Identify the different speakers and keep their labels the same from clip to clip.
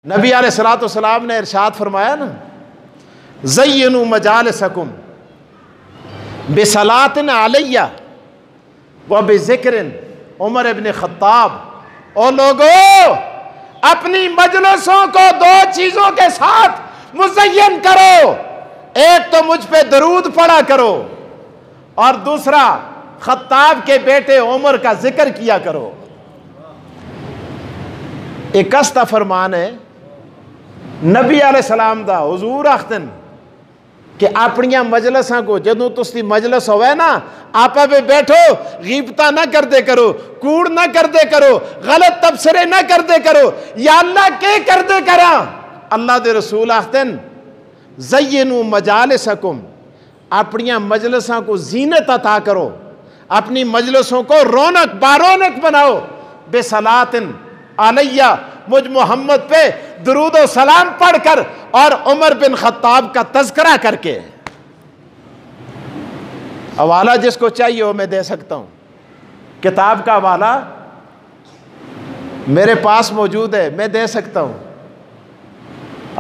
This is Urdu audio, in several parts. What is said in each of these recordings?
Speaker 1: نبی علیہ الصلوۃ والسلام نے ارشاد فرمایا نا، زینوا مجالسکم بصلاۃ علیہ وبذکر عمر ابن خطاب۔ او لوگو، اپنی مجلسوں کو دو چیزوں کے ساتھ مزین کرو، ایک تو مجھ پہ درود پڑھا کرو، اور دوسرا خطاب کے بیٹے عمر کا ذکر کیا کرو۔ ایک کستا فرمان ہے نبی علیہ السلام دا حضور آختن کہ اپنیاں مجلساں کو جدوں تستی مجلس ہوئے نا، آپا پہ بیٹھو، غیبتہ نہ کر دے کرو، کوڑ نہ کر دے کرو، غلط تبصرے نہ کر دے کرو، یا اللہ کے کر دے کرا۔ اللہ دے رسول آختن زینوا مجالسکم، اپنیاں مجلساں کو زینت عطا کرو، اپنی مجلسوں کو رونق بارونق بناؤ، بصلاۃ علیہ، مجھ محمد پہ درود و سلام پڑھ کر اور عمر بن خطاب کا تذکرہ کر کے۔ حوالہ جس کو چاہیے وہ میں دے سکتا ہوں، کتاب کا حوالہ میرے پاس موجود ہے، میں دے سکتا ہوں۔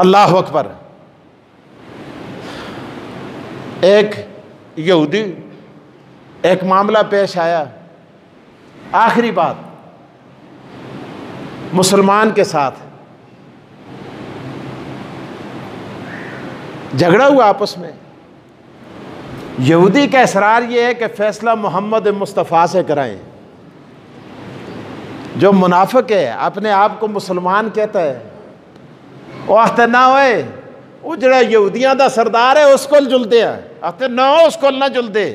Speaker 1: اللہ اکبر۔ ایک یہودی ایک معاملہ پیش آیا، آخری بات، مسلمان کے ساتھ جھگڑا ہوا آپس میں۔ یہودی کا اصرار یہ ہے کہ فیصلہ محمد مصطفیٰ سے کرائیں۔ جو منافق ہے، اپنے آپ کو مسلمان کہتا ہے، وہ آختے نہ ہوئے وہ جڑا یہودیاں دا سردار ہے اس کو جلدے ہیں، آختے نہ ہو اس کو نہ جلدے،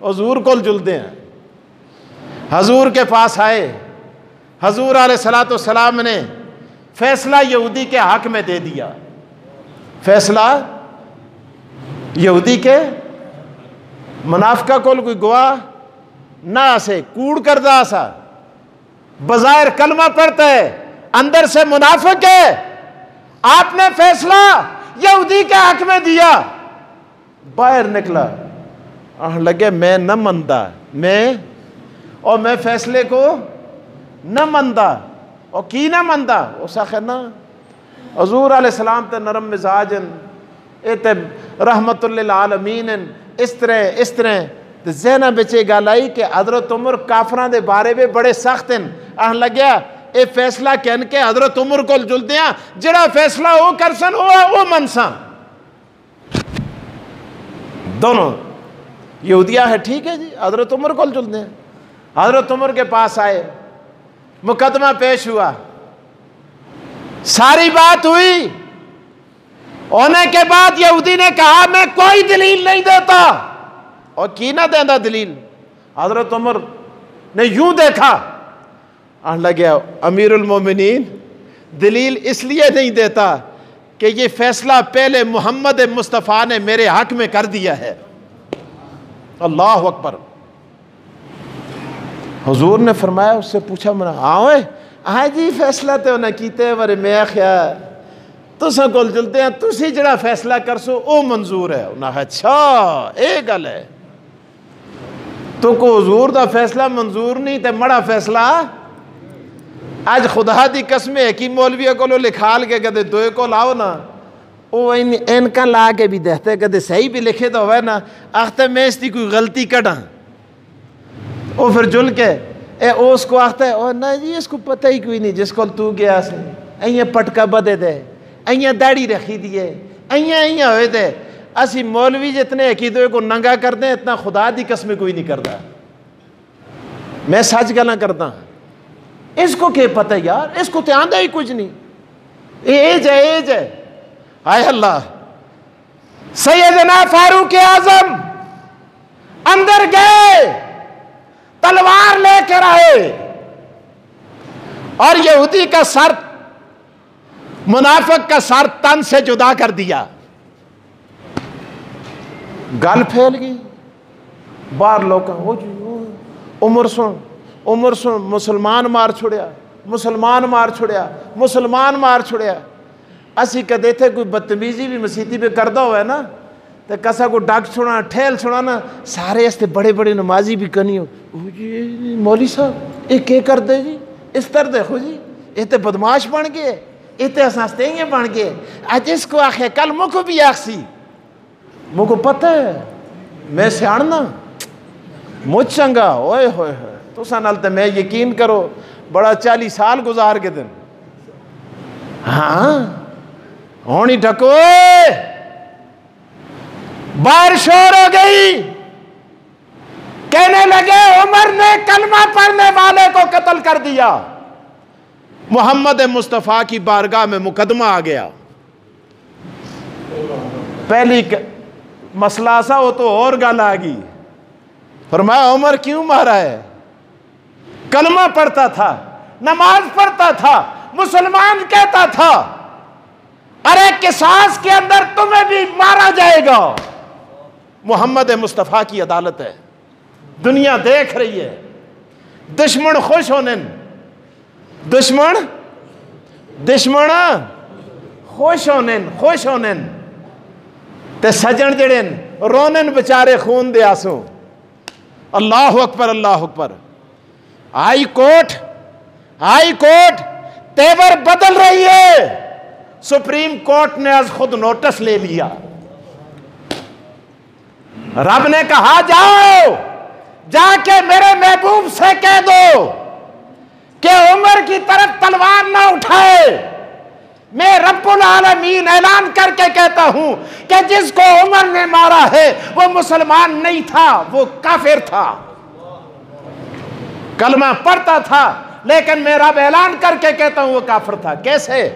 Speaker 1: حضور کو جلدے ہیں۔ حضور کے پاس آئے، حضور علیہ الصلوۃ والسلام نے فیصلہ یہودی کے حق میں دے دیا۔ فیصلہ یہودی کے، منافقہ کول کوئی گواہ نہ آسے، کوڑ کردہ آسا، بظاہر کلمہ پڑھتا ہے، اندر سے منافق ہے۔ آپ نے فیصلہ یہودی کے حق میں دیا، باہر نکلا، لگے میں نہ مندا، میں فیصلے کو نہ مندا، اور کی نہ مندا، اس آخر نا حضور علیہ السلام تے نرم مزاج اے تے رحمت للعالمین، اس طرح ذہنہ بچے گل آئی کہ حضرت عمر کافراں دے بارے میں بڑے سخت ہیں، لگیا اے فیصلہ کہن کے حضرت عمر کو جلدیاں، جڑا فیصلہ وہ کرسن وہ منساں۔ دونوں یہودیہ ہے، ٹھیک ہے جی، حضرت عمر کو جلدے ہیں۔ حضرت عمر کے پاس آئے، مقدمہ پیش ہوا، ساری بات ہوئی، ہونے کے بعد یہودی نے کہا میں کوئی دلیل نہیں دیتا، اور کی نہ دینا دلیل۔ حضرت عمر نے یوں دیکھا، لگیا امیر المومنین دلیل اس لیے نہیں دیتا کہ یہ فیصلہ پہلے محمد مصطفیٰ نے میرے حق میں کر دیا ہے۔ اللہ اکبر۔ حضور نے فرمایا، اس سے پوچھا، ہاں جی فیصلہ تو نہ کیتے ورے میں خیال تساں کول جلتے ہیں، تسی جڑا فیصلہ کرسو او منظور ہے۔ انہاں کہا اچھا اے گل ہے، تو کو حضور دا فیصلہ منظور نہیں تے مڑا فیصلہ آج خدا دی قسم ہے کہ مولویہ کو لکھال کے کہتے دوئے کو لاؤ نا، وہ ان کا لا کے بھی دیکھتے کہتے صحیح بھی لکھے تو ہوئے نا، آختے میں اس دی کوئی غلطی کٹاں، وہ پھر جل کے اس کو آختا ہے نا جی اس کو پتہ ہی کوئی نہیں، جس کو تو گیا سے ایاں پٹکا بدے دے، ایاں داڑھی رکھی دیے، ایاں ہوئے دے، اسی مولوی جتنے عقیدے کو ننگا کر دیں اتنا خدا دی قسم کوئی نہیں کرتا۔ میں سچ گلاں کرتا، اس کو کیا پتہ یار، اس کو تے آندہ ہی کچھ نہیں، ایج ہے۔ ہائے اللہ، سیدنا فاروق اعظم اندر گئے، تلوار لے کر آئے، اور یہودی کا سر، منافق کا سر تن سے جدا کر دیا۔ گل پھیل گئی، باہر لوگ عمر سن مسلمان مار چھڑیا۔ اسی کدے تھے کوئی بدتمیزی بھی مسیتی پہ کردہ ہوا ہے نا، تو کسا کو ڈاک چھوڑا ٹھیل چھوڑا نا، سارے اس تے بڑے بڑے نمازی بھی کنی ہو، جی مولوی صاحب یہ کیا کر دے جی، اس طرح دیکھو جی یہ تے بدماش بن گئے، اتنے سستے ہی بن گئے جس کو آخے کل مکو بھی آخسی مکو پتہ ہے میں سیاڑنا مجھ چنگا ہوئے ہوئے ہوئے تو سنالتے میں یقین کرو بڑا 40 سال گزار کے دن ہاں ہونی ڈھکوئے بارش شور ہو گئی کہنے لگے عمر نے کلمہ پڑھنے والے کو قتل کر دیا محمد مصطفیٰ کی بارگاہ میں مقدمہ آ گیا پہلی مسئلہ ایسا ہو تو اور گل آ گئی فرمایا عمر کیوں مارا ہے کلمہ پڑھتا تھا نماز پڑھتا تھا مسلمان کہتا تھا ارے قصاص کے اندر تمہیں بھی مارا جائے گا محمد مصطفیٰ کی عدالت ہے دنیا دیکھ رہی ہے دشمن خوش ہونے دشمن خوش ہونے تے سجن جڑے رونن بچارے خون دے آسو اللہ اکبر اللہ اکبر ہائی کورٹ تیور بدل رہی ہے سپریم کورٹ نے از خود نوٹس لے لیا رب نے کہا جاؤ جا کے میرے محبوب سے کہہ دو کہ عمر کی طرف تلوار نہ اٹھائے میں رب العالمین اعلان کر کے کہتا ہوں کہ جس کو عمر نے مارا ہے وہ مسلمان نہیں تھا وہ کافر تھا کلمہ پڑھتا تھا لیکن میں رب اعلان کر کے کہتا ہوں وہ کافر تھا کیسے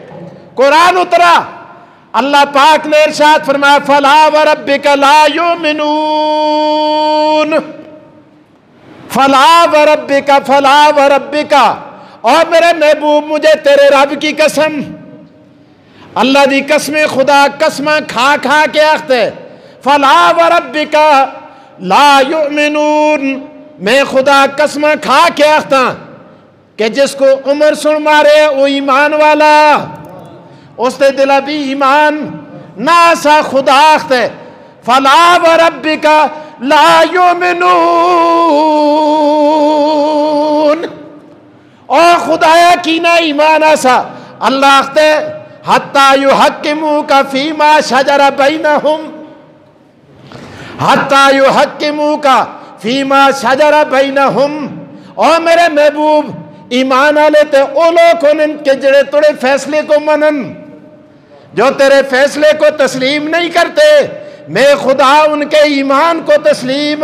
Speaker 1: قرآن اترا اللہ پاک نے ارشاد فرمایا فلا وربک لا یؤمنون فلا وربک اور میرے محبوب مجھے تیرے رب کی قسم اللہ دی قسم خدا قسمہ کھا کھا کے آختے فلا وربک لا یؤمنون میں خدا قسمہ کھا کے آختا کہ جس کو عمر سن مارے وہ ایمان والا اس نے دلا بھی ایمان نہ سا خدا آختے فلا وربک لا یؤمنون اور خدایا کی نہ ایمان ایسا اللہ آختے حتی یحکموک فیما شجر بینہم حتی یحکموک فیما شجر بینہم اور میرے محبوب ایمان آلے تے او لوگ انن کے جڑے توڑے فیصلے کو منن جو تیرے فیصلے کو تسلیم نہیں کرتے میں خدا ان کے ایمان کو تسلیم